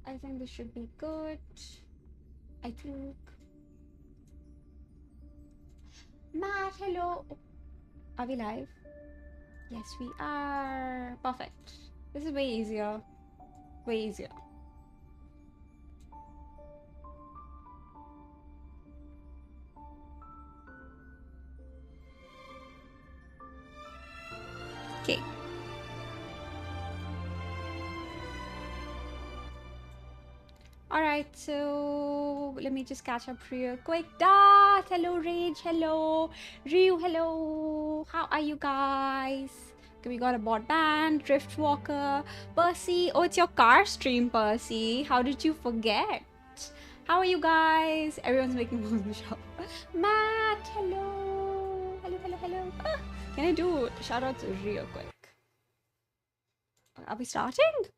I think this should be good. I think. Matt, hello. Are we live? Yes, we are. Perfect. This is way easier. Way easier. Okay. Alright, so let me just catch up real quick. Dart, hello, Rage, hello, Ryu, hello. How are you guys? Okay, we got a bot band, Driftwalker, Percy. Oh, it's your car stream, Percy. How did you forget? How are you guys? Everyone's making moves in the shop. Matt, hello. Hello, hello, hello. Ah, can I do shoutouts real quick? Are we starting?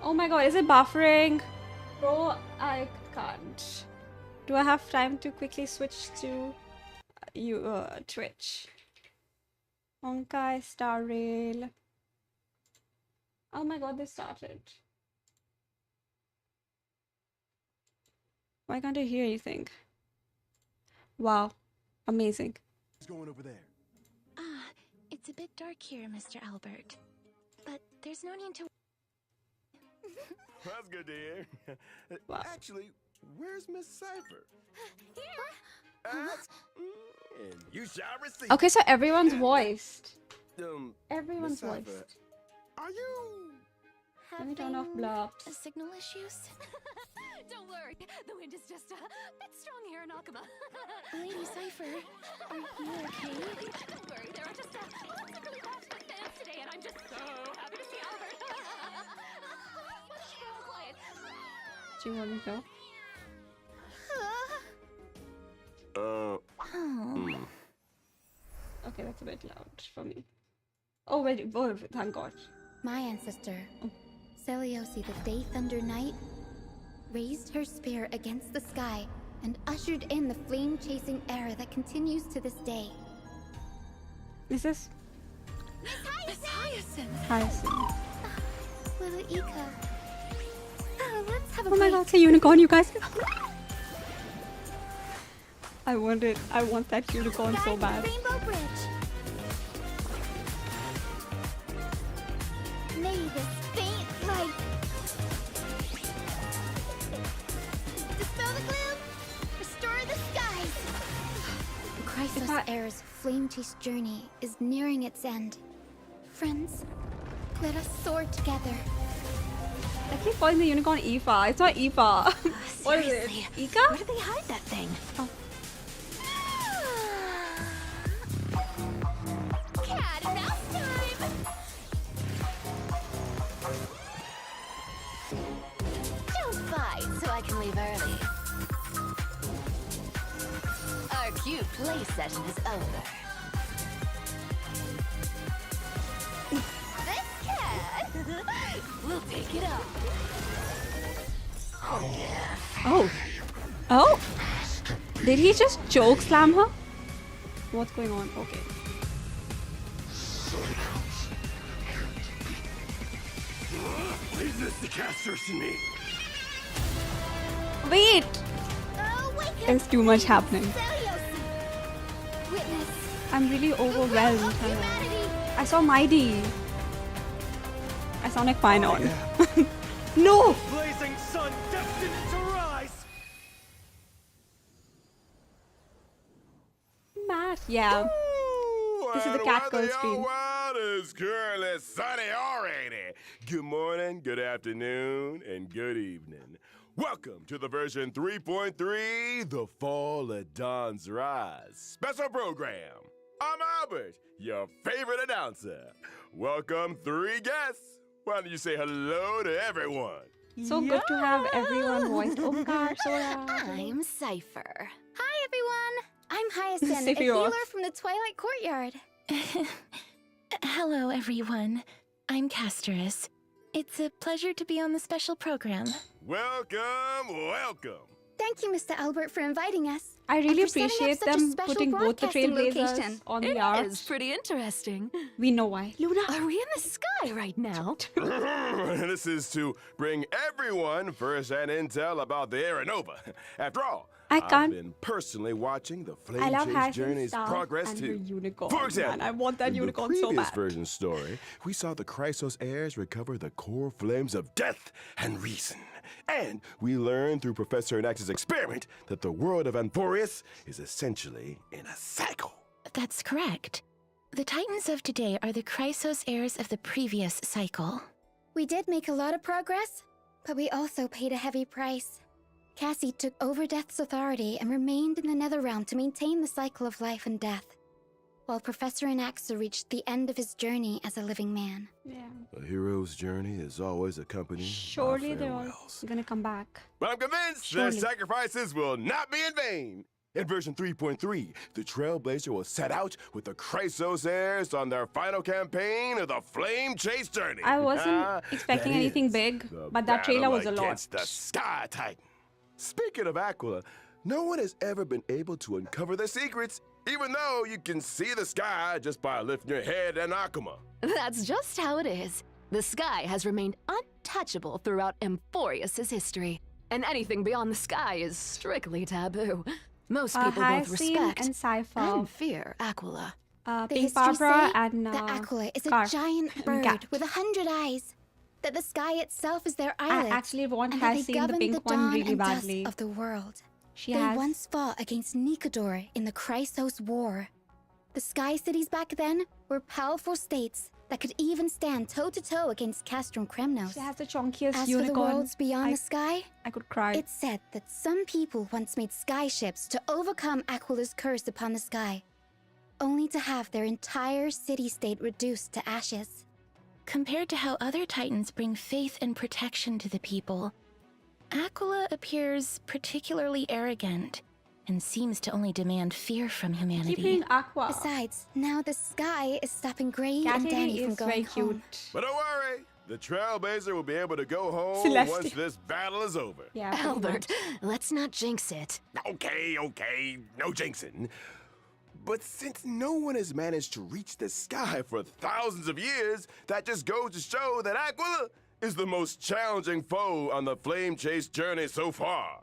Oh my god, is it buffering? Bro, I can't. Do I have time to quickly switch to Twitch? Honkai, Star Rail. Oh my god, they started. Why can't I hear anything? Wow, amazing. What's going over there? It's a bit dark here, Mr. Albert. But there's no need to... That's good to hear. Wow. Actually, where's Miss Cipher? Here! And you shall receive. Okay, so everyone's voiced. Miss Everyone's Cipher, voiced. Are you? Let me turn off blobs. Signal issues? Don't worry, the wind is just a bit strong here in Akama. Lady Cipher, are you okay? Don't worry, there are just lots of really passionate fans today, and I'm just so happy to see Albert. Why don't you go quiet? Do you want me to go? Okay, that's a bit loud for me. Oh, wait, oh, thank God. My ancestor, Seliosi the Day Thunder Knight, raised her spear against the sky and ushered in the flame-chasing era that continues to this day. Is this Miss Hyacinth! Hyacinth? Little Ika. Let's have a Oh my break. god, it's a unicorn, you guys. I want that unicorn so bad. Rainbow Bridge. May this faint light dispel the gloom, restore the skies. Chrysos Air's flame-chased journey is nearing its end. Friends, let us soar together. I keep calling the unicorn Aoife. It's not Aoife. What is it? Seriously, Ika? where did they hide that thing? Oh. Cat and mouse time! Don't fight so I can leave early. Our cute play session is over. This cat will take it off. Oh. Oh. Did he just choke slam her? What's going on? Okay. Is this the casters in me? Wait. There's too much happening. Witness I'm really overwhelmed. of humanity. I saw MYDEI. I sound like fine on. Yeah. No. Blazing sun destined to rise. Matt. Yeah. This is the cat girl stream. World is currently sunny already. Good morning, good afternoon, and good evening. Welcome to the version 3.3, The Fall of Dawn's Rise special program. I'm Albert, your favorite announcer. Welcome three guests. Why don't you say hello to everyone? So good to have everyone voiced. Omkar, Sora. I'm Cipher. Hi, everyone. I'm Hyacinth, a Sephiroth. healer from the Twilight Courtyard. Hello, everyone. I'm Casterus. It's a pleasure to be on the special program. Welcome, welcome. Thank you, Mr. Albert, for inviting us. I really and for setting up appreciate such a them special putting both the broadcasting trailblazers location. on the It arch. is pretty interesting. We know why. Luna. Are we in the sky right now? This is to bring everyone first-hand intel about the Aeronova. After all, I I've can't- been personally watching the I Flame love Chase Harrison's journey's staff progress and too. her unicorn, For example, man. I want that in unicorn the so previous bad. version story, we saw the Chrysos heirs recover the core flames of death and reason. And we learned through Professor Anax's experiment that the world of Amphorius is essentially in a cycle. That's correct. The Titans of today are the Chrysos heirs of the previous cycle. We did make a lot of progress, but we also paid a heavy price. Cassie took over Death's authority and remained in the Netherrealm to maintain the cycle of life and death, while Professor Anaxa reached the end of his journey as a living man. Yeah. A hero's journey is always accompanied Surely by they're all farewells. gonna come back. But I'm convinced Surely. their sacrifices will not be in vain. In version 3.3, the Trailblazer will set out with the Chrysos heirs on their final campaign of the Flame Chase journey. I wasn't expecting That anything is big, the but that trailer battle was a lot. against the Sky Titan. Speaking of Aquila, no one has ever been able to uncover their secrets, even though you can see the sky just by lifting your head and Akuma. That's just how it is. The sky has remained untouchable throughout Amphorius' history, and anything beyond the sky is strictly taboo. Most people both Hyacinth respect and Cypher. and fear Aquila. The Pink history Barbara say and that Aquila is a Scarf. giant bird Cat. with 100 eyes. That the sky itself is their I island. actually want and that they Hyacinth, the govern pink the one, dawn really and dusk badly. of the world. She They has. once fought against Nikodor in the Chrysos War. The Sky Cities back then were powerful states that could even stand toe-to-toe against Castrum Kremnos. She has the chonkiest As for the unicorn. worlds beyond I- the sky, I could cry. it's said that some people once made skyships to overcome Aquila's curse upon the sky, only to have their entire city-state reduced to ashes. Compared to how other Titans bring faith and protection to the people, Aquila appears particularly arrogant and seems to only demand fear from Keep humanity. being Aqua. Besides, now the sky is stopping Gray and Cassidy Danny from is going very home. cute. But don't worry, the Trailblazer will be able to go home Celestial. once this battle is over. Yeah. pretty Albert, much. let's not jinx it. Okay, no jinxing. But since no one has managed to reach the sky for thousands of years, that just goes to show that Aquila is the most challenging foe on the Flame Chase journey so far.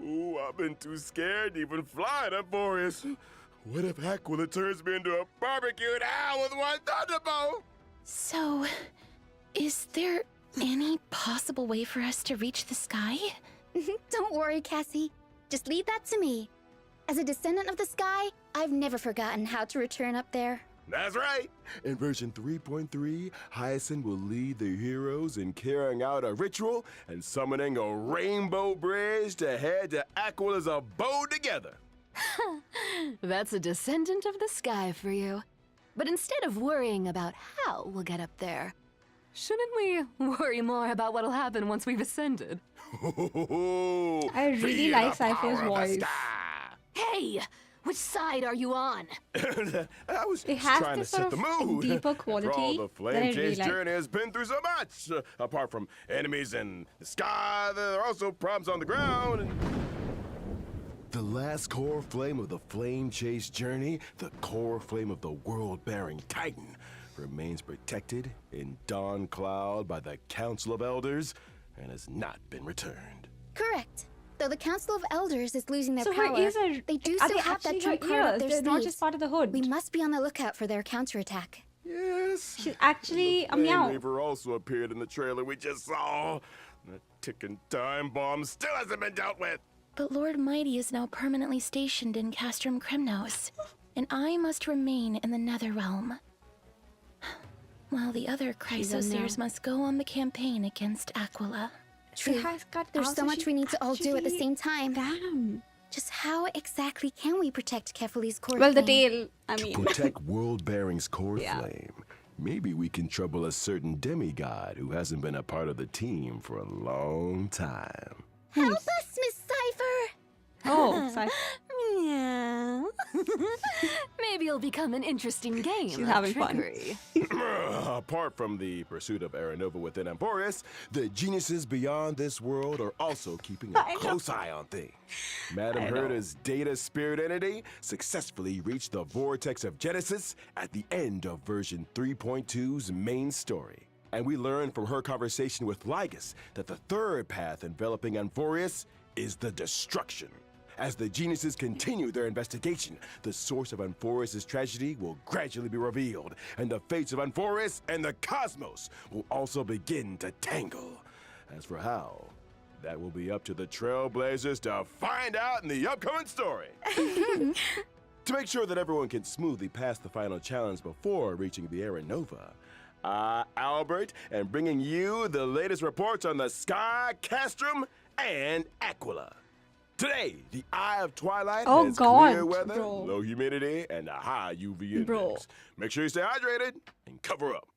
Ooh, I've been too scared to even fly at Amphorius. What if Aquila turns me into a barbecued owl with one thunderbolt? So, is there any possible way for us to reach the sky? Don't worry, Cassie. Just leave that to me. As a descendant of the sky, I've never forgotten how to return up there. That's right. In version 3.3, Hyacinth will lead the heroes in carrying out a ritual and summoning a rainbow bridge to head to Aquila's abode together. That's a descendant of the sky for you. But instead of worrying about how we'll get up there, shouldn't we worry more about what'll happen once we've ascended? I really Feel like the Cypher's power of the voice. sky. Hey! Which side are you on? I was It just has trying to this set sort the of mood. deeper After all, quality the that Flame I Chase really like. journey has been through so much. Apart from enemies in the sky, there are also problems on the ground. The last core flame of the Flame Chase journey, the core flame of the world-bearing Titan, remains protected in Dawn Cloud by the Council of Elders and has not been returned. Correct. Though the Council of Elders is losing their So power, her ears are. they do are still they have that actually trump her card up ears? their They're not sleeves. just part of the hood. We must be on the lookout for their counterattack. Yes. She's actually a Flame meow. Reaver also appeared in the trailer we just saw. The ticking time bomb still hasn't been dealt with. But Lord MYDEI is now permanently stationed in Castrum Kremnos, and I must remain in the Netherrealm. While the other She's a Chrysoseirs no. must go on the campaign against Aquila. She True. has got There's out, so much she we need to all do at the actually- same time. Damn. Just how exactly can we protect Kefali's core Well, the flame? tail. I mean. Protect World-Bearing's core Yeah. flame. Maybe we can trouble a certain demigod who hasn't been a part of the team for a long time. Help us, Miss Cypher! Oh, sorry. Meow. Maybe it'll become an interesting game She's of having fun. trickery. Apart from the pursuit of Aranova within Emporius, the geniuses beyond this world are also keeping a I know. close eye on things. Madame I know. Herta's data spirit entity successfully reached the vortex of Genesis at the end of version 3.2's main story. And we learned from her conversation with Ligus that the third path enveloping Emporius is the destruction. As the geniuses continue their investigation, the source of Emporius' tragedy will gradually be revealed, and the fates of Emporius and the cosmos will also begin to tangle. As for how, that will be up to the Trailblazers to find out in the upcoming story. To make sure that everyone can smoothly pass the final challenge before reaching the Aranova, Albert, and bringing you the latest reports on the Sky, Castrum, and Aquila. Today, the Eye of Twilight Oh, has God, clear weather, bro. low humidity, and a high UV index. Bro. Make sure you stay hydrated and cover up.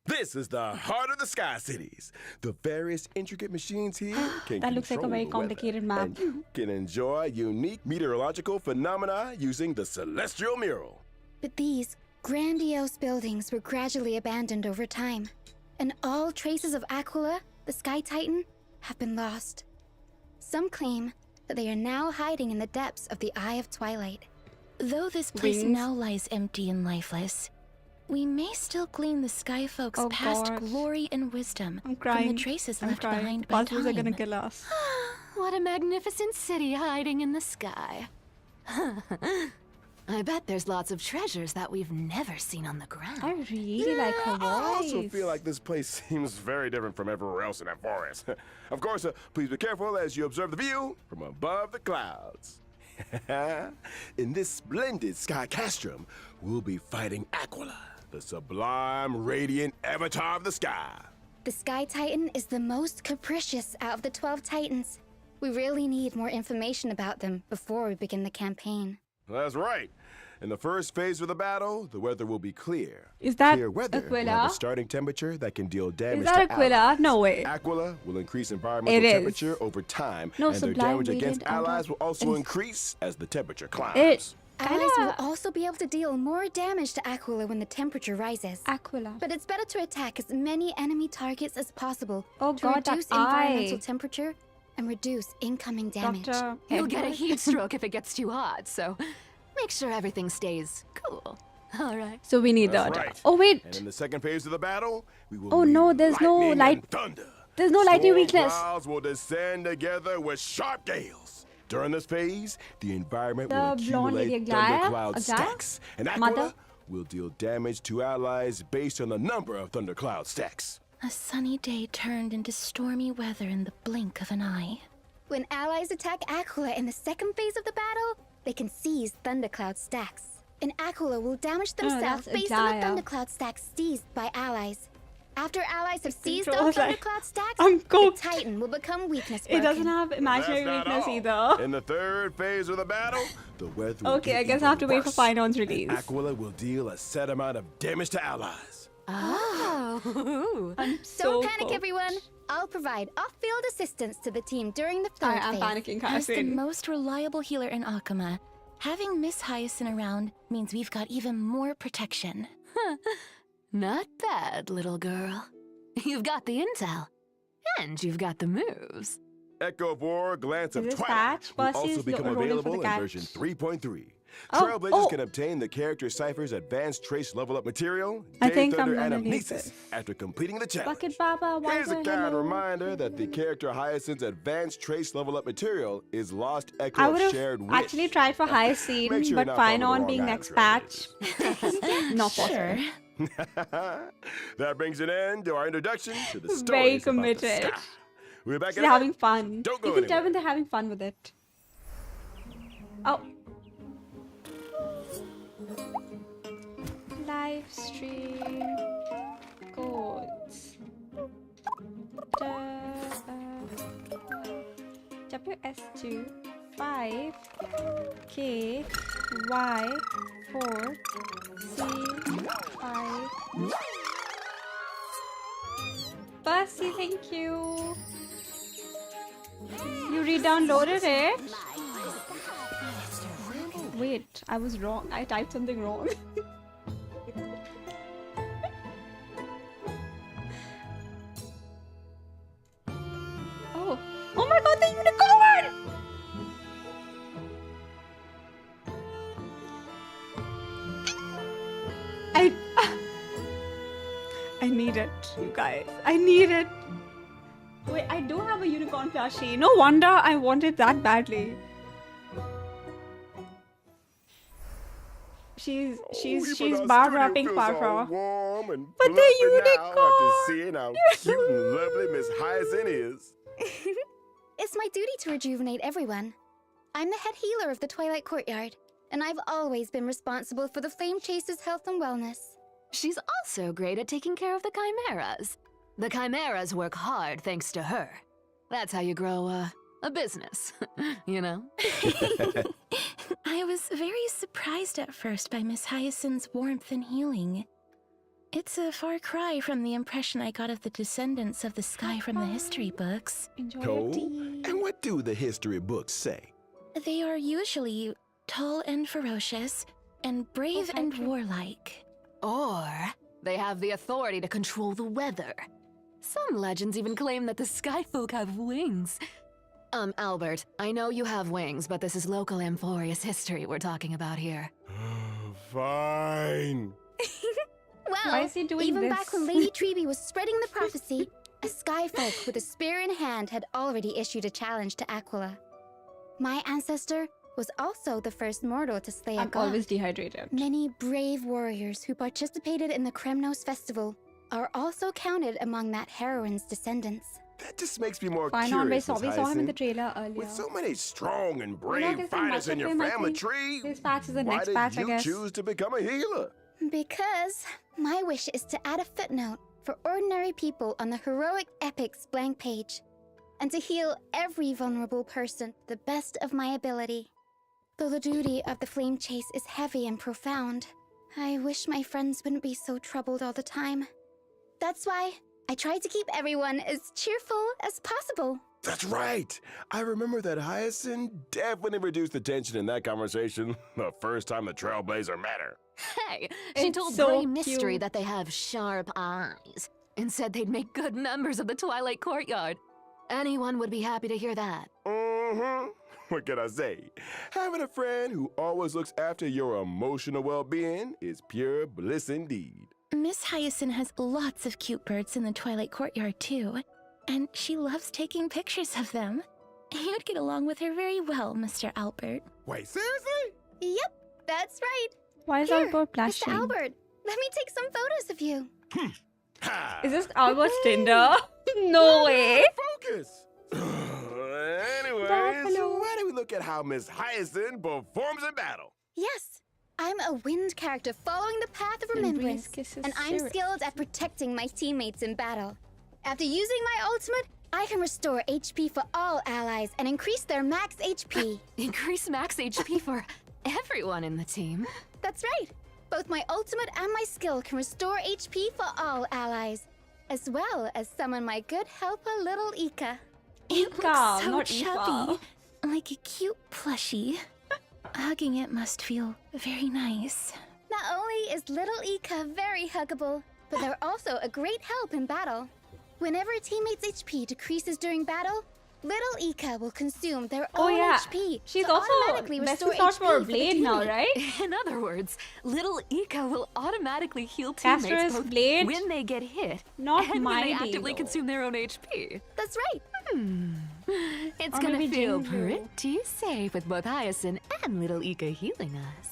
This is the heart of the Sky Cities. The various intricate machines here can That looks like a control very the weather, complicated map. and you can enjoy unique meteorological phenomena using the celestial mural. But these grandiose buildings were gradually abandoned over time, and all traces of Aquila, the Sky Titan, have been lost. Some claim that they are now hiding in the depths of the Eye of Twilight. Though this place Wings. now lies empty and lifeless, we may still glean the Sky Folks' Oh, past God. glory and wisdom I'm from crying. the traces I'm left crying. behind by Puzzles are gonna time. kill us. What a magnificent city hiding in the sky. I bet there's lots of treasures that we've never seen on the ground. I really like her voice. I also feel like this place seems very different from everywhere else in that forest. Of course, please be careful as you observe the view from above the clouds. In this splendid Sky Castrum, we'll be fighting Aquila, the sublime, radiant avatar of the sky. The Sky Titan is the most capricious out of the 12 Titans. We really need more information about them before we begin the campaign. That's right. In the first phase of the battle, the weather will be clear. Is that Clear weather will have Aquila? a starting temperature that can deal damage Is that to Aquila? allies. No way. Aquila will increase environmental It is. temperature over time, No, and their sublime damage against radiant allies will also and- increase as the temperature climbs. It. Allies will Kinda also be able to deal more damage to Aquila when the temperature rises. Aquila. But it's better to attack as many enemy targets as possible Oh to God, that reduce environmental eye. temperature and reduce incoming damage. Doctor. You'll get a heat stroke if it gets too hot, so make sure everything stays cool. All right. So we need That's the. right. Oh wait. And in the second phase of the battle, we will Oh, no, need there's no lightning light- and thunder. there's no lightning Storm weakness. clouds will descend together with sharp gales. During this phase, the environment The will blonde lady accumulate Aglaia? thundercloud Aglaia? stacks, and Aquila Mother? will deal damage to allies based on the number of thundercloud stacks. A sunny day turned into stormy weather in the blink of an eye. When allies attack Aquila in the second phase of the battle, they can seize thundercloud stacks. And Aquila will damage themselves that's based on the Aglaia. thundercloud stacks seized by allies. After allies have seized controls those like- thundercloud stacks, I'm the cooked. Titan will become weakness It doesn't broken. have imaginary That's not weakness all. either. In the third phase of the battle, the weather will Okay, get I guess I even have to wait for worse, Finon's and release. Aquila will deal a set amount of damage to allies. Oh. I'm Don't panic, cooked. everyone. I'll provide off-field assistance to the team during the third I'm phase. panicking, As the Cassian. most reliable healer in Akuma, having Miss Hyacinth around means we've got even more protection. Not bad, little girl. You've got the intel, and you've got the moves. Echo of War, Glance of Is this Twilight Patch? will Percy's also become rolling for the available in catch. version 3.3. Oh, Trailblazers oh. can obtain the character Cypher's advanced trace level up material, I Day think I'm Thunder gonna need Anamnesis, this. after completing the challenge. Bucket Baba, why Here's is a there kind hello? reminder that the character Hyacinth's advanced trace level up material is Lost Echo I would of Shared have Wish. actually tried for high scene, Make sure but you're not following the Finon wrong being item next patch, trailers. not possible. That brings an end to our introduction to the stories Very about the committed. sky. We'll be back They're in a having minute. fun. Don't go You can tell anywhere. when they're having fun with it. Oh. Live stream codes. WS2 5 K Y 4 C 5. Percy, thank you. You re-downloaded it? Wait, I was wrong. I typed something wrong. Oh. Oh my god, the unicorn! I need it, you guys. I need it. Wait, I do have a unicorn plushie. No wonder I want it that badly. She's Barbara Pink Barbara. Warm and But the fluffy now after unicorn! seeing how cute and lovely Miss Hyacinth is. It's my duty to rejuvenate everyone. I'm the head healer of the Twilight Courtyard, and I've always been responsible for the Flame Chaser's health and wellness. She's also great at taking care of the chimeras. The chimeras work hard thanks to her. That's how you grow a business, you know? I was very surprised at first by Miss Hyacinth's warmth and healing. It's a far cry from the impression I got of the descendants of the sky from the history books. Enjoy Oh, your tea. and what do the history books say? They are usually tall and ferocious, and brave and warlike. Or they have the authority to control the weather. Some legends even claim that the sky folk have wings. Albert, I know you have wings, but this is local Amphorius history we're talking about here. Fine. Well, Why is he doing even this? back when Lady Treby was spreading the prophecy, a skyfolk with a spear in hand had already issued a challenge to Aquila. My ancestor was also the first mortal to slay a I'm god. always dehydrated. Many brave warriors who participated in the Kremnos festival are also counted among that heroine's descendants. That just makes me more Fine on, we curious, saw Miss him in the Hyacinth. trailer earlier. With so many strong and We're not brave getting fighters much in of your him, I family think. tree, His patch is the why next did patch, I you guess. choose to become a healer? Because my wish is to add a footnote for ordinary people on the heroic epics blank page, and to heal every vulnerable person to the best of my ability. Though the duty of the flame chase is heavy and profound, I wish my friends wouldn't be so troubled all the time. That's why I try to keep everyone as cheerful as possible. That's right. I remember that Hyacinth definitely reduced the tension in that conversation the first time the Trailblazer met her. Hey, she It's told so Grey Mystery cute. that they have sharp eyes and said they'd make good members of the Twilight Courtyard. Anyone would be happy to hear that. Mm-hmm. What can I say? Having a friend who always looks after your emotional well-being is pure bliss indeed. Miss Hyacinth has lots of cute birds in the Twilight Courtyard, too. And she loves taking pictures of them. You'd get along with her very well, Mr. Albert. Wait, seriously? Yep, that's right. Why is Here, Albert Mr. blushing? Albert, let me take some photos of you. Ha! Is this Albert's Tinder? No way. Focus! Anyways, Buffalo. why don't we look at how Miss Hyacinth performs in battle? Yes, I'm a wind character following the path of And remembrance, Breeze kisses and I'm Sirius. skilled at protecting my teammates in battle. After using my ultimate, I can restore HP for all allies and increase their max HP. Increase max HP for everyone in the team. That's right. Both my ultimate and my skill can restore HP for all allies, as well as summon my good helper, Little Ika. It Ika, looks so not chubby, Eva. like a cute plushie. Hugging it must feel very nice. Not only is Little Ika very huggable, but they're also a great help in battle. Whenever a teammate's HP decreases during battle, Little Ika will consume their Oh own yeah. HP She's to also automatically best restore in slot HP for a for the blade now, teammate. right? In other words, little Ika will automatically heal Castor teammates is both Blade, when they get hit not and when they MYDEI, actively though. consume their own HP. That's right. It's Or gonna maybe feel Jinju. pretty safe with both Hyacinth and little Ika healing us.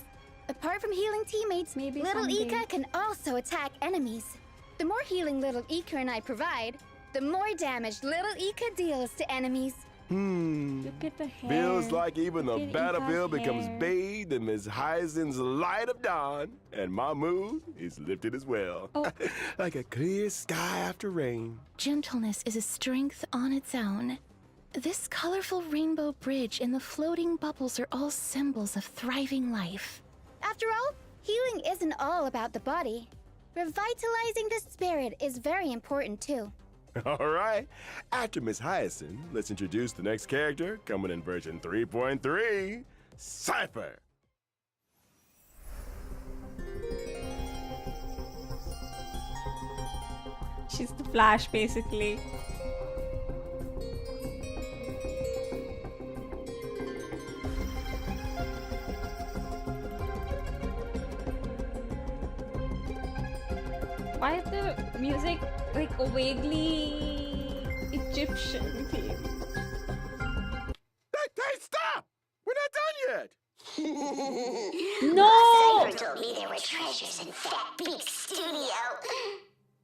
Apart from healing teammates, Maybe Little someday. Ika can also attack enemies. The more healing Little Ika and I provide, the more damage Little Ika deals to enemies. Look at the hair. Feels like even the Look at battlefield Ika's becomes hair. bathed in Miss Hyacinth's light of dawn, and my mood is lifted as well. Oh. Like a clear sky after rain. Gentleness is a strength on its own. This colorful rainbow bridge and the floating bubbles are all symbols of thriving life. After all, healing isn't all about the body. Revitalizing the spirit is very important too. All right. After Miss Hyacinth, let's introduce the next character coming in version 3.3, Cypher. She's the Flash, basically. Why is the music like a vaguely Egyptian theme? Hey, stop! We're not done yet! No! Cypher told me there were treasures in that big studio.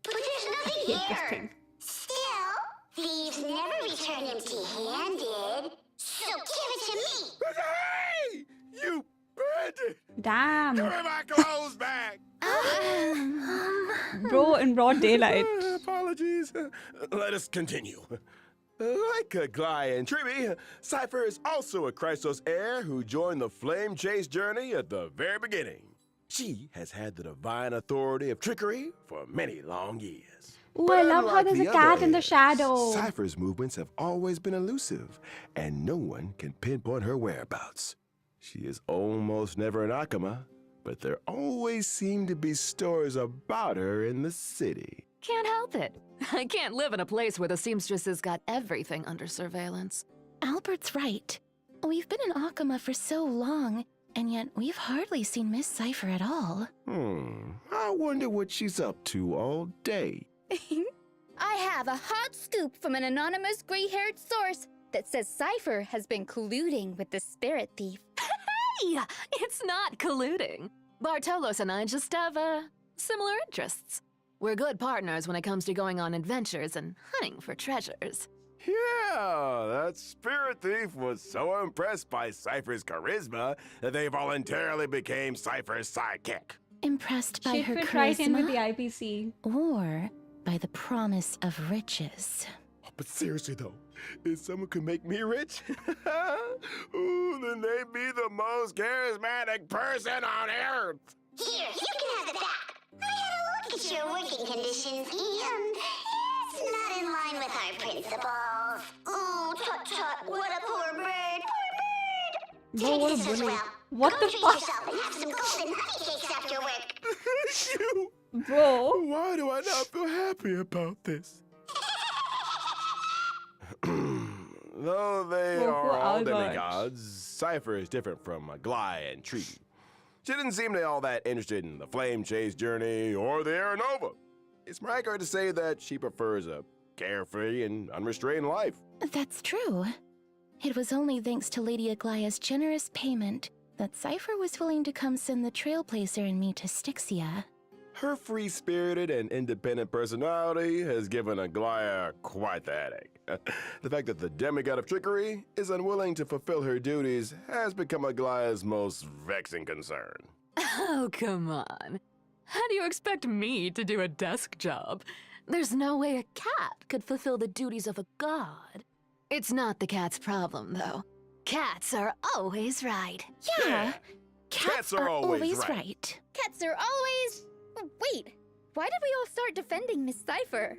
But there's nothing Hate this here. thing. Still, thieves never return empty-handed. So give it to me. Hey! You bandit! Damn, Give me my clothes back! bro, in broad daylight. Apologies. Let us continue. Like Glai and Triby, Cypher is also a Christos heir who joined the flame chase journey at the very beginning. She has had the divine authority of trickery for many long years. Ooh, But I love how unlike there's a the cat other in the heirs, shadow. Cypher's movements have always been elusive, and no one can pinpoint her whereabouts. She is almost never in Akama, but there always seem to be stories about her in the city. Can't help it. I can't live in a place where the seamstresses got everything under surveillance. Albert's right. We've been in Akama for so long, and yet we've hardly seen Miss Cypher at all. I wonder what she's up to all day. I have a hot scoop from an anonymous gray-haired source that says Cypher has been colluding with the spirit thief. Hey, it's not colluding. Bartolos and I just have, similar interests. We're good partners when it comes to going on adventures and hunting for treasures. Yeah, that spirit thief was so impressed by Cypher's charisma that they voluntarily became Cypher's sidekick. Impressed by She her fit right in with the charisma, IPC. or by the promise of riches. But seriously though, if someone could make me rich, ooh, then they'd be the most charismatic person on earth. Here, you can have it back. I had a look at your working conditions, and it's not in line with our principles. Ooh, tut-tut, what a poor bird, poor bird. Bro, Take what a this as bully. well. What Go the treat fuck? yourself and have some golden honey cakes after work. You, Bro, why do I not feel happy about this? Though they Goku are all Albert. demigods, Cypher is different from Glai and Treaty. She didn't seem to be all that interested in the flame chase journey or the Aeronova. It's more accurate to say that she prefers a carefree and unrestrained life. That's true. It was only thanks to Lady Aglaya's generous payment that Cypher was willing to come send the Trailblazer and me to Styxia. Her free-spirited and independent personality has given Aglaya quite the headache. The fact that the demigod of trickery is unwilling to fulfill her duties has become Aglaya's most vexing concern. Oh, come on. How do you expect me to do a desk job? There's no way a cat could fulfill the duties of a god. It's not the cat's problem, though. Cats are always right. Yeah, Cats are always right. Cats are always... Wait, why did we all start defending Miss Cypher?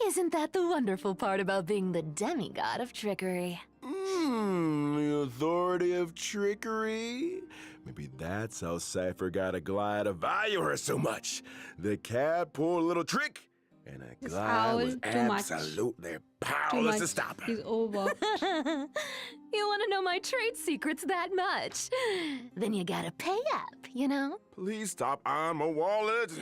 Isn't that the wonderful part about being the demigod of trickery? The authority of trickery? Maybe that's how Cypher got Aglaya to value her so much. The cat pulled a little trick, and This Aglaya owl was is too much. absolutely too powerless much. to stop her. He's over. You want to know my trade secrets that much? Then you gotta pay up, you know? Please stop on my wallet.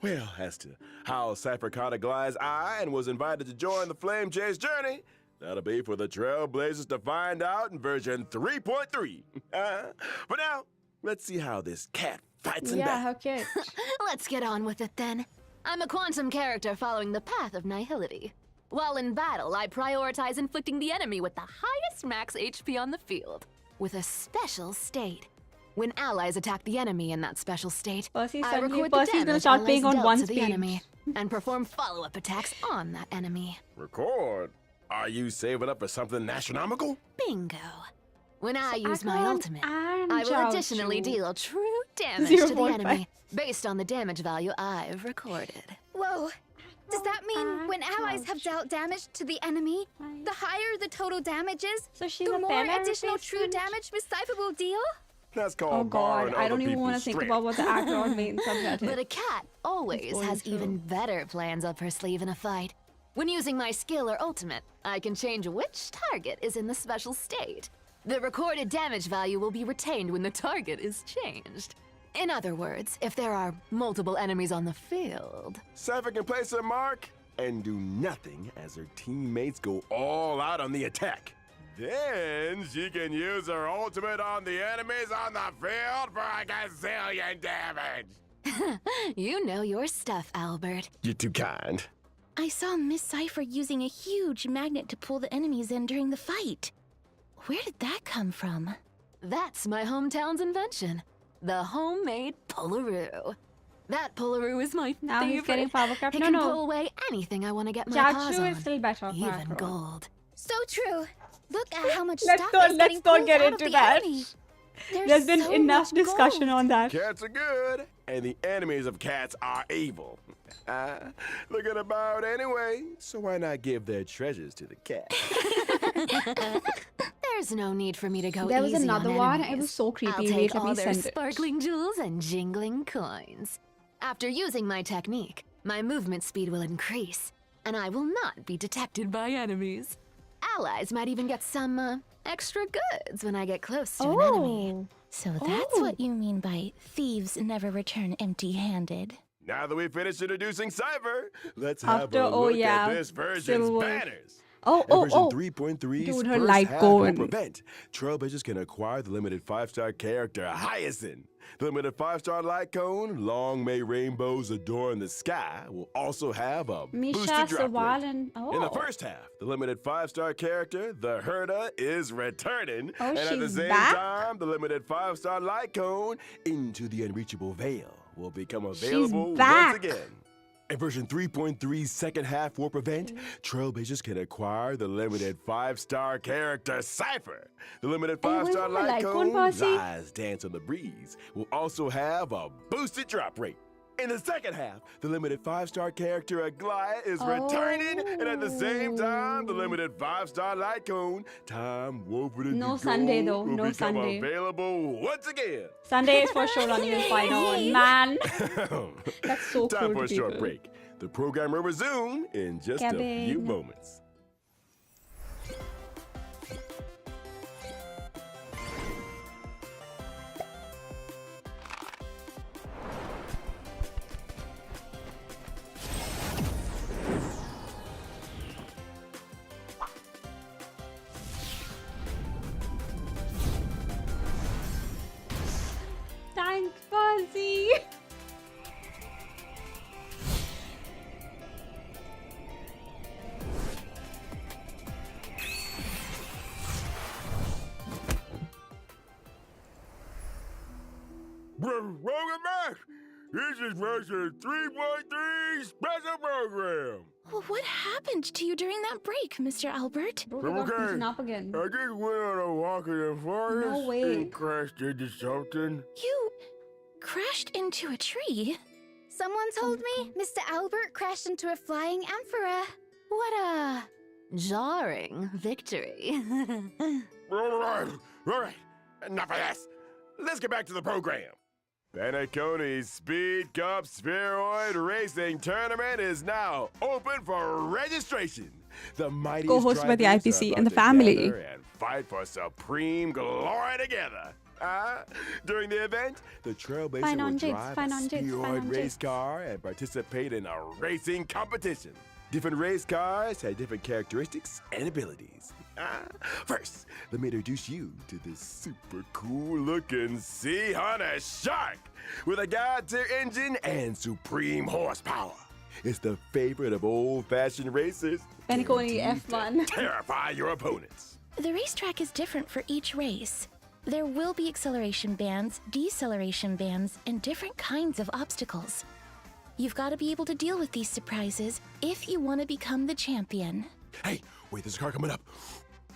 Well, as to how Cypher caught Aglaya's eye and was invited to join the Flame Chase journey, that'll be for the Trailblazers to find out in version 3.3. For now, let's see how this cat fights in Yeah, battle. how cute. Let's get on with it then. I'm a quantum character following the path of nihility. While in battle, I prioritize inflicting the enemy with the highest max HP on the field, with a special state. When allies attack the enemy in that special state, Percy I suddenly- record the Percy's gonna damage start allies playing on dealt one to the speed. enemy, and perform follow-up attacks on that enemy. Record? Are you saving up for something astronomical? Bingo. When I So use my Akon ultimate, and I will Chaozu. additionally deal true damage 0.5. to the enemy, based on the damage value I've recorded. Whoa, does that mean when Ouch. allies have dealt damage to the enemy, the higher the total damage is, So she's the a more Pele additional true replacement? damage Miss Cypher will deal? That's called Oh god, borrowing I don't other even want to people's think strength. about what the actor or main subject But a is. cat always going has through. even better plans up her sleeve in a fight. When using my skill or ultimate, I can change which target is in the special state. The recorded damage value will be retained when the target is changed. In other words, if there are multiple enemies on the field. Cypher can place her mark and do nothing as her teammates go all out on the attack. Then she can use her ultimate on the enemies on the field for a gazillion damage. You know your stuff, Albert. You're too kind. I saw Miss Cypher using a huge magnet to pull the enemies in during the fight. Where did that come from? That's my hometown's invention. The homemade Pullaroo. That Pullaroo is my Now favorite. he's getting power cap. It No, can no. pull away anything I want to get my paws Jachu on. is still better. for Even Afro. gold. So true. Look at how much Let's stuff not- is let's getting not pulled get out of into the that. enemy. There's been so enough much discussion gold. on that. Cats are good, and the enemies of cats are evil. Looking about anyway, so why not give their treasures to the cat? There's no need for me to go There was easy another on one. enemies. It was so creepy. I'll Wait, take let all me their send it. sparkling jewels and jingling coins. After using my technique, my movement speed will increase, and I will not be detected by enemies. Allies might even get some extra goods when I get close to an enemy. Oh. So that's what you mean by thieves never return empty-handed. Now that we've finished introducing Cypher, let's have After- a oh, look yeah, at this version's Silver. banners. Oh, At oh, version oh. 3.3's Dude, her first light half going. will prevent. Trailblazers can acquire the limited 5-star character Hyacinth. The limited 5-star light cone, long may rainbows adorn the sky, will also have a Misha, boosted drop Sawal, rate. and In the oh. first half, the limited 5-star character, the Herda, is returning. Oh, and at the she's same back? time, the limited 5-star light cone, Into the Unreachable Veil, will become available back. once again. In version 3.3's second half will prevent, Trailblazers can acquire the limited 5-star character Cypher. The limited Hey, 5-star wait, light cone, cone, Percy? Lies Dance on the Breeze, will also have a boosted drop rate. In the second half, the limited 5-star character Aglaya is returning, and at the same time, the limited 5-star light cone, Time Woven No into Sunday, Gold, though. will No become Sunday. available once again. Sunday is for sure running the final one. Man, that's so Time cool for a to short people. break. The program will resume in just a few Kevin. moments. Thanks, Fuzzy. Welcome back. This is version 3.3 special program. Well, what happened to you during that break, Mr. Albert? Bro, we got beaten up again. I just went on a walk in the forest No way. and crashed into something. You crashed into a tree? Someone told me Mr. Albert crashed into a flying amphora. What a jarring victory. All right, enough of this. Let's get back to the program. Panaconi's Speed Cup Spheroid Racing Tournament is now open for registration. The mighty Co-hosted by the IPC and the family. and fight for supreme glory together. During the event, the Trailblazer Fine will on jigs, drive fine a on jigs, fine spheroid on race jigs. car and participate in a racing competition. Different race cars have different characteristics and abilities. First, let me introduce you to this super cool looking Sea Hunter Shark with a God-tier engine and supreme horsepower. It's the favorite of old-fashioned racers. Paniconi guaranteed to F1. Terrify your opponents. The racetrack is different for each race. There will be acceleration bands, deceleration bands, and different kinds of obstacles. You've got to be able to deal with these surprises if you want to become the champion. Hey, wait, there's a car coming up.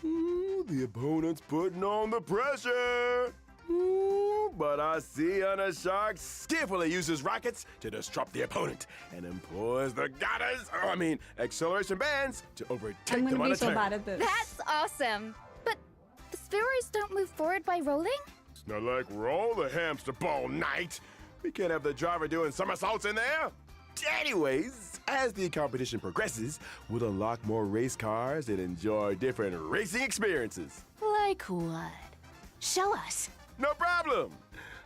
Ooh, the opponent's putting on the pressure. Ooh, but our Sea Hunter Shark skillfully uses rockets to disrupt the opponent and employs the acceleration bands to overtake I'm them gonna on be a so turn. bad at this. That's awesome. But the spheroids don't move forward by rolling? Not like we're all the hamster ball night. We can't have the driver doing somersaults in there. Anyways, as the competition progresses, we'll unlock more race cars and enjoy different racing experiences. Like what? Show us. No problem.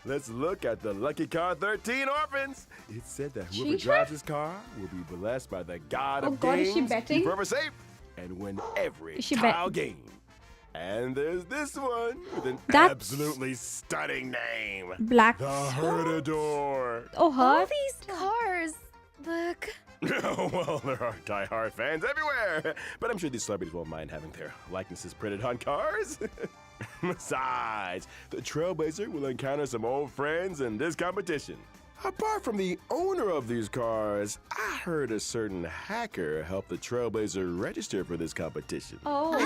Let's look at the Lucky Car 13 Orphans. It said that whoever Cheater? drives this car will be blessed by the god of God, is she games, betting? keep forever safe, and win every Is she tile bet- game. And there's this one with an That's- absolutely stunning name. Black. The Herdador. Oh, her? These cars look. Well, there are die-hard fans everywhere, but I'm sure these celebrities won't mind having their likenesses printed on cars. Besides, the Trailblazer will encounter some old friends in this competition. Apart from the owner of these cars, I heard a certain hacker helped the Trailblazer register for this competition. Oh,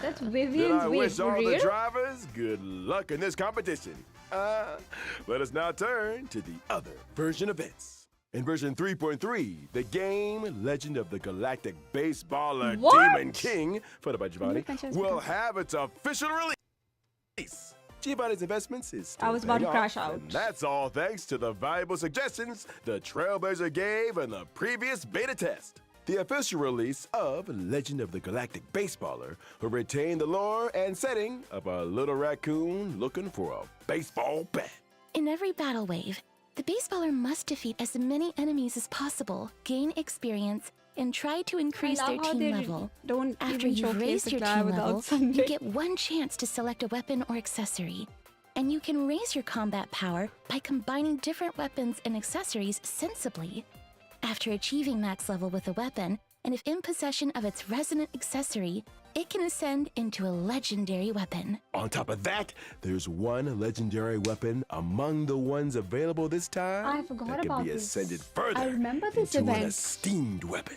that's Then Vivian's I way. wish For all the real? drivers good luck in this competition. Let us now turn to the other version events. In version 3.3, the game Legend of the Galactic Baseballer What? Demon King, photo by Giovanni, will have its official release. Giovanni's investments is still I was about to paying crash off, out. and that's all thanks to the valuable suggestions the Trailblazer gave in the previous beta test. The official release of Legend of the Galactic Baseballer will retain the lore and setting of a little raccoon looking for a baseball bat. In every battle wave, the baseballer must defeat as many enemies as possible, gain experience, and try to increase I their love how team they level. don't After even you've showcase raised the your guy team without level, Sunday. you get one chance to select a weapon or accessory. And you can raise your combat power by combining different weapons and accessories sensibly. After achieving max level with a weapon, and if in possession of its resonant accessory, it can ascend into a legendary weapon. On top of that, there's one legendary weapon among the ones available this time I forgot that can about be this. ascended further I remember this into an event. esteemed weapon.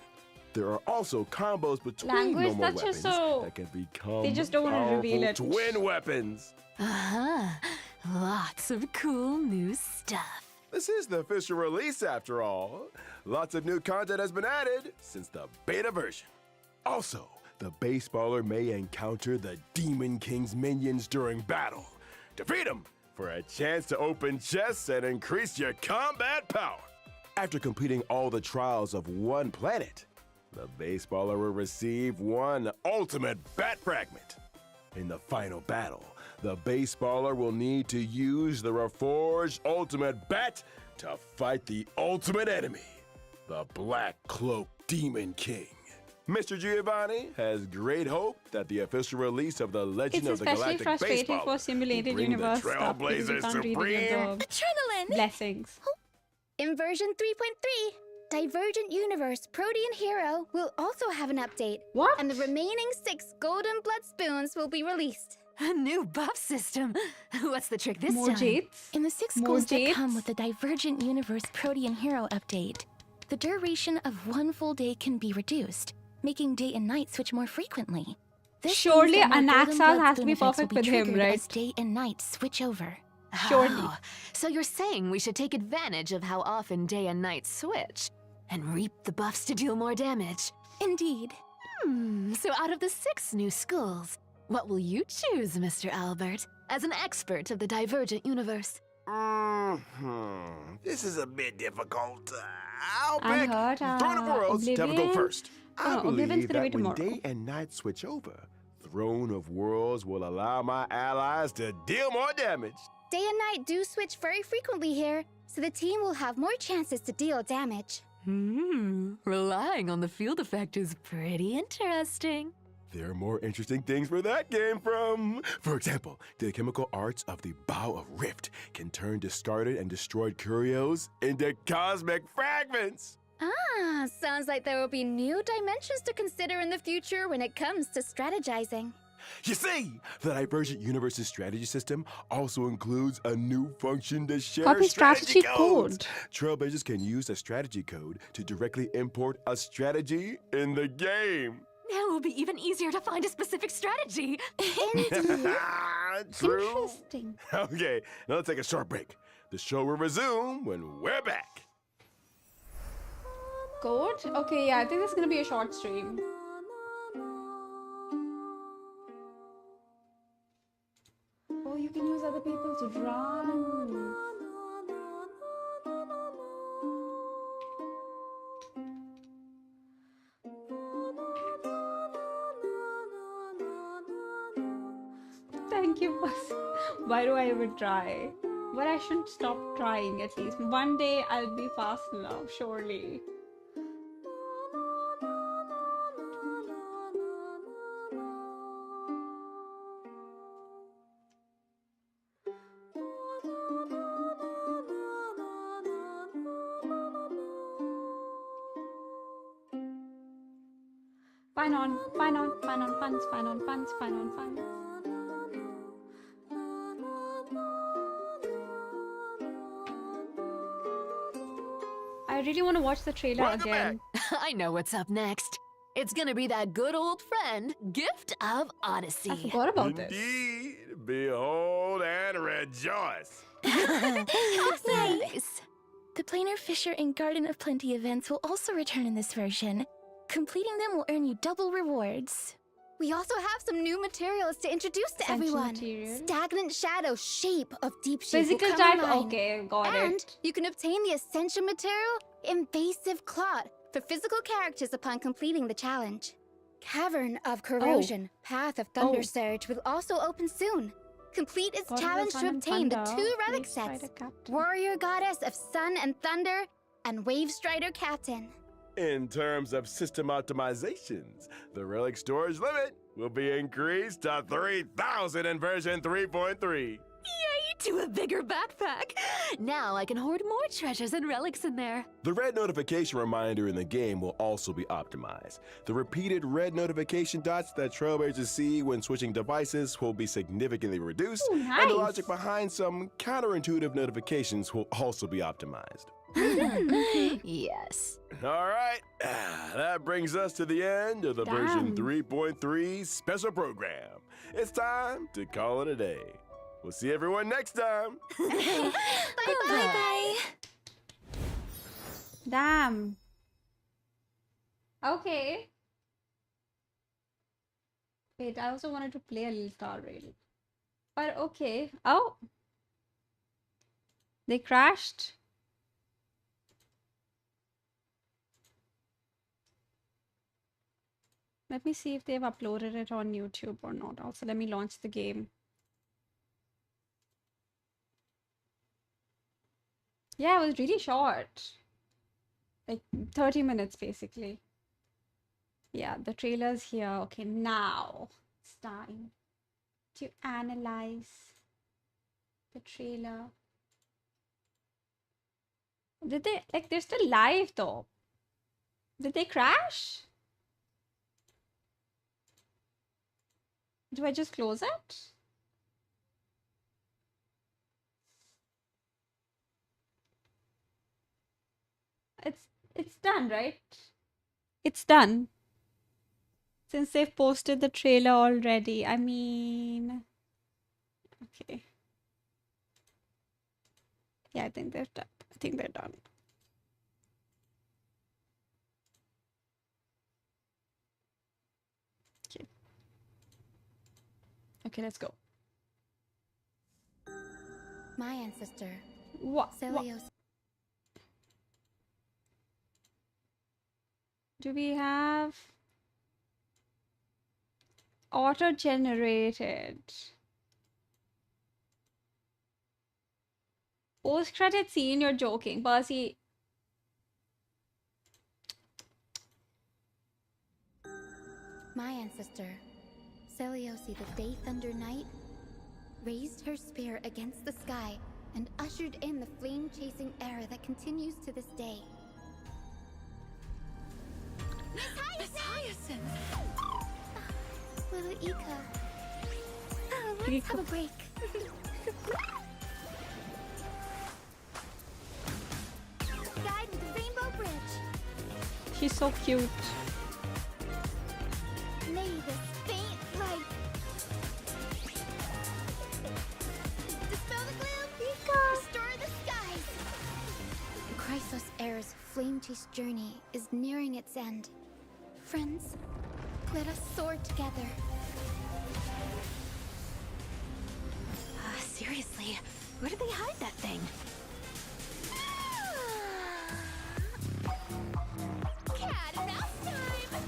There are also combos between Language, normal that's weapons just so- that can become they just don't wanna reveal powerful it. twin weapons. Lots of cool new stuff. This is the official release after all. Lots of new content has been added since the beta version. Also, the baseballer may encounter the Demon King's minions during battle. Defeat them for a chance to open chests and increase your combat power. After completing all the trials of one planet, the baseballer will receive one ultimate bat fragment. In the final battle, the baseballer will need to use the reforged ultimate bat to fight the ultimate enemy, the Black Cloak Demon King. Mr. Giovanni has great hope that the official release of the Legend It's of the especially Galactic frustrating Baseballer for simulated will bring universe the stuff because you Trailblazer can't really Supreme. get the Adrenaline! blessings. In version 3.3, Divergent Universe Protean Hero will also have an update. What? And the remaining 6 Golden Blood Spoons will be released. A new buff system. What's the trick this More time? jades? In the 6 More goals that jades? come with the Divergent Universe Protean Hero update, the duration of one full day can be reduced, making day and night switch more frequently. This means Surely that more Anaxa's Golden Blood has to Spoon be effects will perfect with him, triggered right? As day and night switch over. Surely. Oh, so you're saying we should take advantage of how often day and night switch and reap the buffs to deal more damage. Indeed. So out of the 6 new schools, what will you choose, Mr. Albert, as an expert of the Divergent Universe? This is a bit difficult. I'll I pick heard, Throne of Worlds to have a go Oblivion. first. I Oh, Oblivion's believe gonna be that when tomorrow. day and night switch over, Throne of Worlds will allow my allies to deal more damage. Day and night do switch very frequently here, so the team will have more chances to deal damage. Relying on the field effect is pretty interesting. There are more interesting things where that came from. For example, the chemical arts of the Bow of Rift can turn discarded and destroyed curios into cosmic fragments. Ah, sounds like there will be new dimensions to consider in the future when it comes to strategizing. You see, the Divergent Universe's strategy system also includes a new function to share Copy strategy strategy codes. code. Trailblazers can use a strategy code to directly import a strategy in the game. Now it will be even easier to find a specific strategy. True. Interesting. Okay, now let's take a short break. The show will resume when we're back. Code? Okay, yeah, I think this is gonna be a short stream. Oh, you can use other people's run. Thank you, boss. Why do I even try? But I shouldn't stop trying at least. One day I'll be fast enough, surely. Fine on puns, fine on puns, fine on puns. I really want to watch the trailer Welcome again. I know what's up next. It's gonna be that good old friend, Gift of I Odyssey. forgot about this. Indeed. Behold and rejoice. Nice. The Planar Fisher and Garden of Plenty events will also return in this version. Completing them will earn you double rewards. We also have some new materials to introduce to Essential everyone. material. Stagnant Shadow Shape of Deep Shape will Physical come type, online. okay, got And it. you can obtain the essential material, Invasive Clot, for physical characters upon completing the challenge. Cavern of Corrosion, Path of Thunder Oh. Surge will also open soon. Complete its God of the challenge Sun to and obtain the Thunder, 2 relic Wave Strider sets, Captain. Warrior Goddess of Sun and Thunder, and Wave Strider Captain. In terms of system optimizations, the relic storage limit will be increased to 3,000 in version 3.3. Yay, to a bigger backpack. Now I can hoard more treasures and relics in there. The red notification reminder in the game will also be optimized. The repeated red notification dots that trailblazers see when switching devices will be significantly reduced, Ooh, and the nice. logic behind some counterintuitive notifications will also be optimized. Yes. All right, that brings us to the end of the version Damn. 3.3 special program. It's time to call it a day. We'll see everyone next time. Bye-bye. Damn. Okay. Wait, I also wanted to play a little Star Rail. But okay. Oh. They crashed. Let me see if they've uploaded it on YouTube or not. Also, let me launch the game. Yeah, it was really short. Like 30 minutes basically. Yeah, the trailer's here. Okay, now it's time to analyze the trailer. Did they, like, they're still live though. Did they crash? Do I just close it? It's done, right? It's done. Since they've posted the trailer already. I mean, okay. Yeah, I think they're done. I think they're done. Okay. Okay, let's go. My ancestor, What? Celios. Do we have auto-generated? Post-credit scene, you're joking. Percy. My ancestor, Celiosi the Day Thunder Knight, raised her spear against the sky and ushered in the flame-chasing era that continues to this day. Miss Hyacinth! Little Ika. Let's have a break. Guide with the Rainbow Bridge. She's so cute. May this faint light dispel the gloom. Restore the skies. Chrysos Air's flame-chased journey is nearing its end. Friends, let us soar together. Seriously, where did they hide that thing? Cat and mouse time!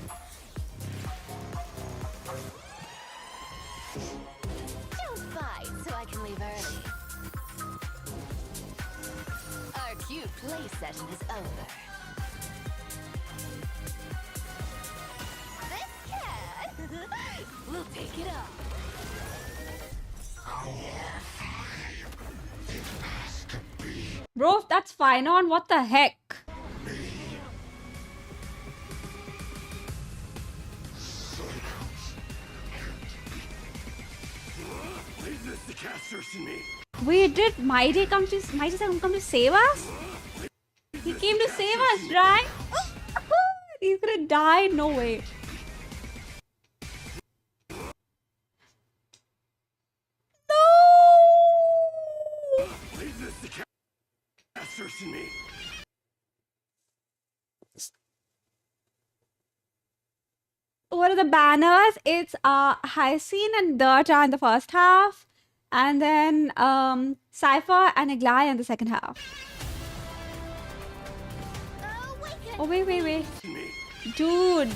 Don't fight so I can leave early. Our cute play session is over. This cat will take it off. Bro, that's fine on. What the heck? Leave this to casters and me. Wait, did MYDEI come to save us? He came to save us, right? He's gonna die? No way. No! Leave this to casters and me. What are the banners? It's Hyacinth and Dirta in the first half, and then Cypher and Aglaya in the second half. Oh wait. Me. Dude.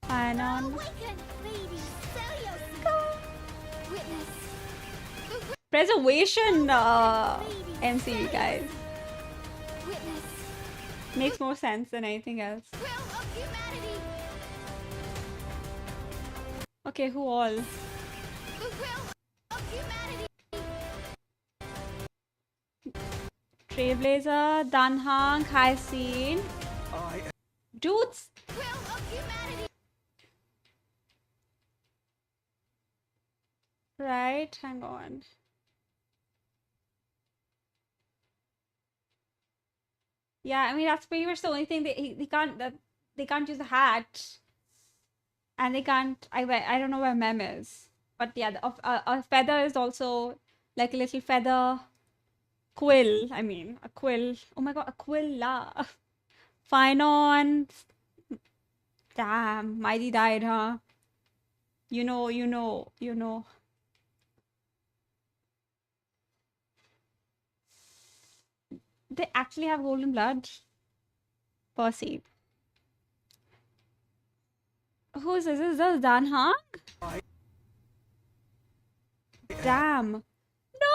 Fine on. Awaken, baby. Witness. Preservation MCU, guys. Witness. Makes more sense than anything else. Will of humanity. Okay, who all? The will of humanity. Trailblazer, Danhang, Hyacinth. Dudes. Will of humanity. Right, hang on. Yeah, I mean that's pretty much the only thing they can't use the hat, and they can't. I don't know where Mem is, but yeah, a feather is also like a little feather quill. I mean a quill. Oh my god, a quilla. Fine on. Damn, MYDEI died, huh? You know. They actually have golden blood. Percy. Who is this? Is this Danhang? Damn. No!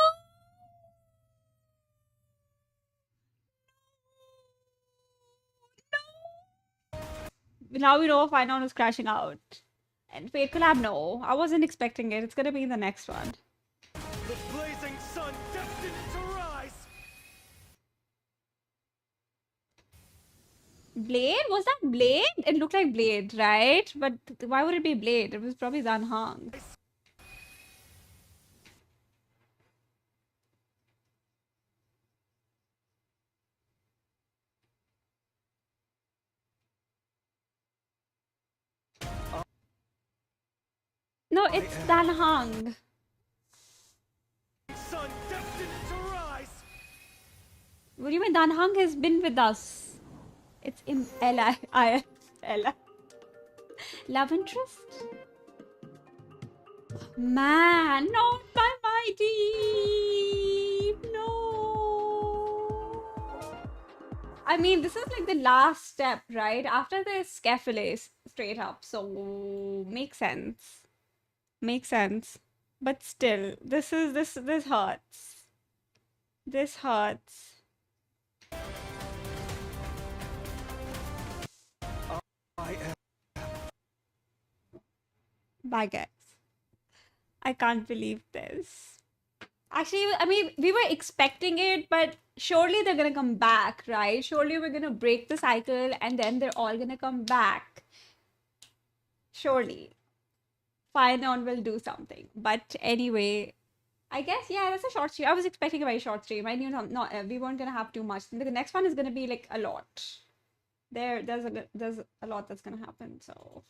Now we know Finon is crashing out. And Fate Collab, no. I wasn't expecting it. It's gonna be in the next one. The blazing sun destined to rise. Blade? Was that Blade? It looked like Blade, right? But why would it be Blade? It was probably Danhang. No, it's Danhang. Sun destined to rise. What do you mean? Danhang has been with us. It's in Ella. Ella. Love interest? Man, not by MYDEI. No. I mean, this is like the last step, right? After this, Skephile straight up. So makes sense. Makes sense. But still, this hurts. This hurts. Bye, guys. I can't believe this. Actually, I mean, we were expecting it, but surely they're gonna come back, right? Surely we're gonna break the cycle and then they're all gonna come back. Surely. Finon will do something. But anyway, I guess, yeah, that's a short stream. I was expecting a very short stream. I knew we weren't gonna have too much. The next one is gonna be like a lot. There's a lot that's gonna happen, so